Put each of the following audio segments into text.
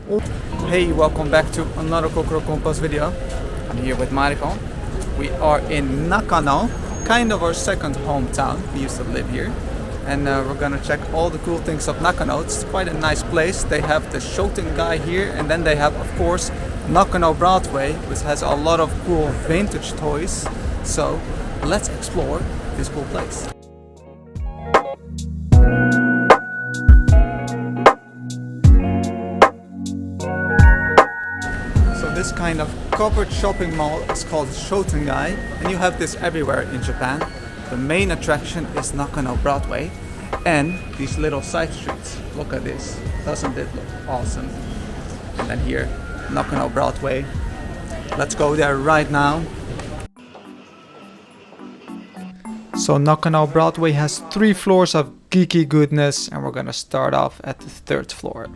Hey, welcome back to another Kokoro Compass video. I'm here with Mariko. We are in Nakano, kind of our second hometown. We used to live here. And we're gonna check all the cool things of Nakano. It's quite a nice place. They have the Shotengai here, and then they have, of course, Nakano Broadway, which has a lot of cool vintage toys. So let's explore this cool place. This kind of covered shopping mall is called Shotengai, and you have this everywhere in Japan. The main attraction is Nakano Broadway and these little side streets. Look at this, doesn't it look awesome? And then here, Nakano Broadway. Let's go there right now. So Nakano Broadway has 3 floors of geeky goodness, and we're gonna start off at the 3rd floor.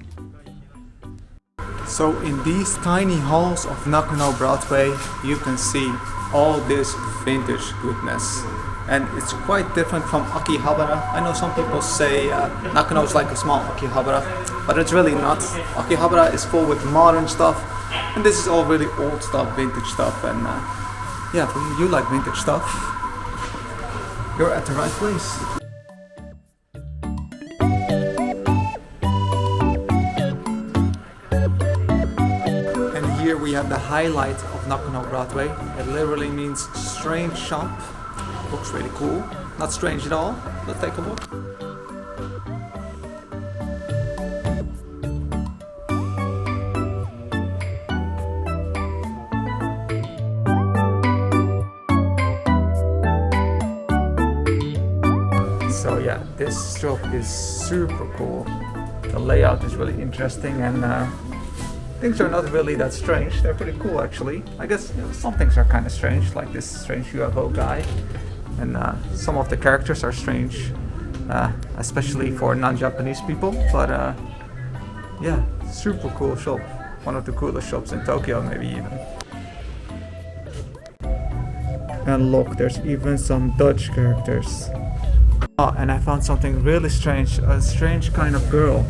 So in these tiny halls of Nakano Broadway, you can see all this vintage goodness. And it's quite different from Akihabara. I know some people say Nakano is like a small Akihabara, but it's really not. Akihabara is full with modern stuff, and this is all really old stuff, vintage stuff. And yeah, if you like vintage stuff, you're at the right place. Here we have the highlight of Nakano Broadway. It literally means strange shop. Looks really cool. Not strange at all. Let's take a look. So yeah, this shop is super cool. The layout is really interesting, and things are not really that strange. They're pretty cool actually. I guess some things are kind of strange, like this strange UFO guy. And some of the characters are strange, especially for non-Japanese people. But yeah, super cool shop. One of the coolest shops in Tokyo, maybe even. And look, there's even some Dutch characters. Oh, and I found something really strange. A strange kind of girl.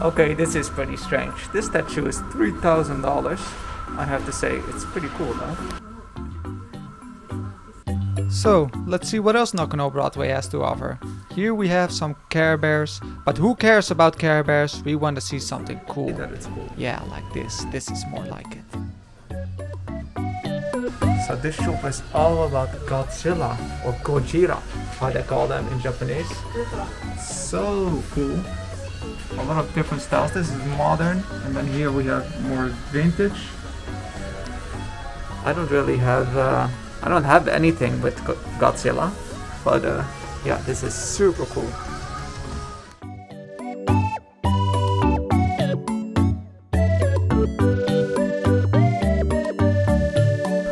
Okay, this is pretty strange. This statue is $3,000. I have to say, it's pretty cool though. So, let's see what else Nakano Broadway has to offer. Here we have some Care Bears, but who cares about Care Bears? We want to see something cool. That is cool. Yeah, like this. This is more like it. So this shop is all about Godzilla, or Gojira, how they call them in Japanese. So cool. A lot of different styles. This is modern, and then here we have more vintage. I don't really have I don't have anything with Godzilla, but yeah, this is super cool.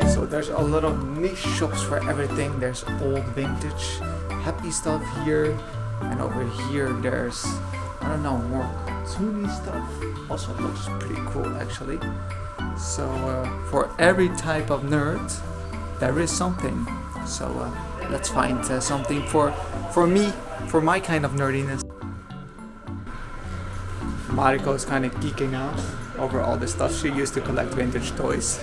So there's a lot of niche shops for everything. There's old vintage, happy stuff here, and over here there's, I don't know, more cartoony stuff. Also looks pretty cool actually. So for every type of nerd, there is something. So let's find something for me, for my kind of nerdiness. Mariko is kind of geeking out over all this stuff. She used to collect vintage toys.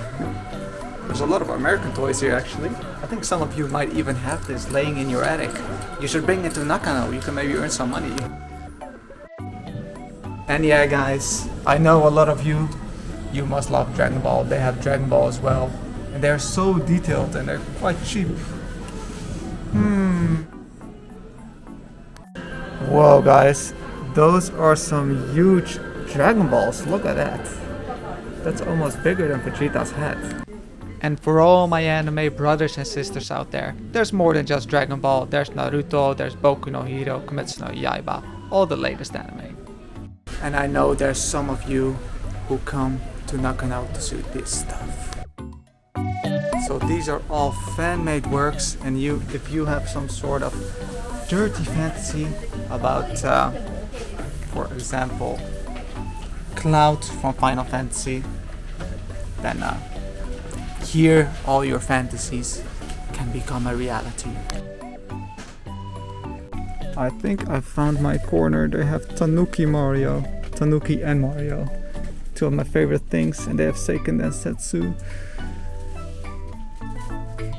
There's a lot of American toys here actually. I think some of you might even have this laying in your attic. You should bring it to Nakano. You can maybe earn some money. And yeah guys, I know a lot of you must love Dragon Ball. They have Dragon Ball as well. And they're so detailed and they're quite cheap. Whoa guys, those are some huge Dragon Balls. Look at that. That's almost bigger than Vegeta's head. And for all my anime brothers and sisters out there, there's more than just Dragon Ball. There's Naruto, there's Boku no Hero, Kimetsu no Yaiba, all the latest anime. And I know there's some of you who come to Nakano to see this stuff. So these are all fan-made works, and if you have some sort of dirty fantasy about, for example, Cloud from Final Fantasy, then here all your fantasies can become a reality. I think I found my corner. They have Tanuki and Mario. Two of my favorite things, and they have Seiken Densetsu.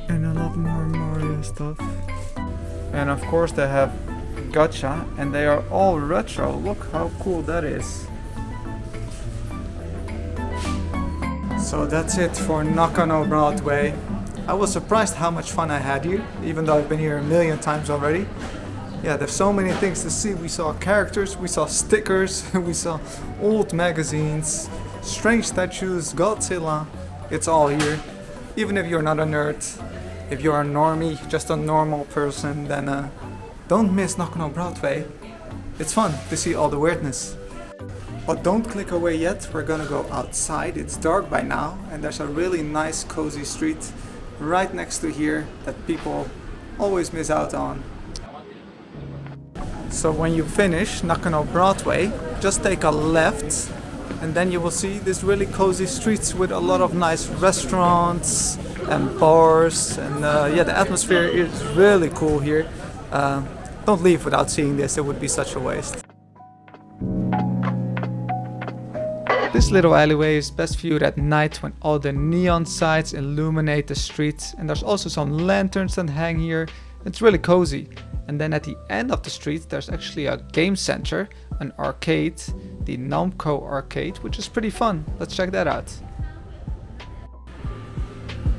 And a lot more Mario stuff. And of course they have gacha, and they are all retro. Look how cool that is. So that's it for Nakano Broadway. I was surprised how much fun I had here, even though I've been here a million times already. Yeah, there's so many things to see. We saw characters, we saw stickers, we saw old magazines, strange statues, Godzilla. It's all here. Even if you're not a nerd, if you're a normie, just a normal person, then don't miss Nakano Broadway. It's fun to see all the weirdness. But don't click away yet, we're gonna go outside. It's dark by now, and there's a really nice cozy street right next to here that people always miss out on. So when you finish Nakano Broadway, just take a left, and then you will see this really cozy streets with a lot of nice restaurants and bars, and yeah, the atmosphere is really cool here. Don't leave without seeing this, it would be such a waste. This little alleyway is best viewed at night when all the neon signs illuminate the streets, and there's also some lanterns that hang here. It's really cozy. And then at the end of the street there's actually a game center, an arcade, the Namco arcade, which is pretty fun. Let's check that out.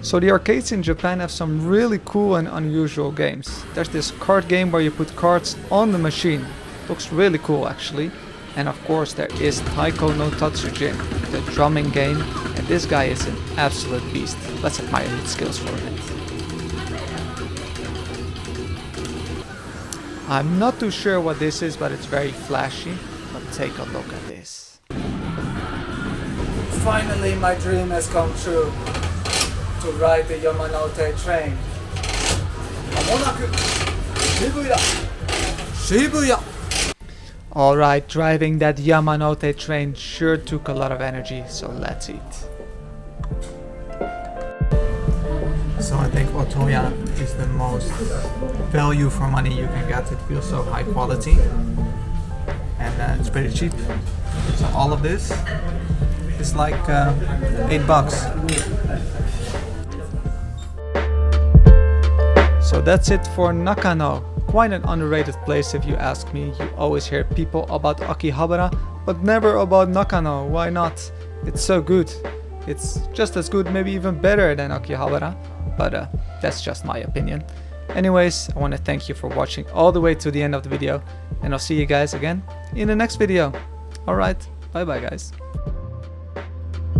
So the arcades in Japan have some really cool and unusual games. There's this card game where you put cards on the machine. Looks really cool actually. And of course there is Taiko no Tatsujin, the drumming game, and this guy is an absolute beast. Let's admire his skills for a minute. I'm not too sure what this is, but it's very flashy. But take a look at this. Finally my dream has come true. To ride the Yamanote train. Shibuya! Alright, driving that Yamanote train sure took a lot of energy, so let's eat. So I think Otoya is the most value for money you can get. It feels so high quality and it's pretty cheap. So all of this is like $8. So that's it for Nakano. Quite an underrated place if you ask me. You always hear people about Akihabara, but never about Nakano. Why not? It's so good. It's just as good, maybe even better than Akihabara, but that's just my opinion. Anyways, I want to thank you for watching all the way to the end of the video, and I'll see you guys again in the next video. Alright, bye bye guys.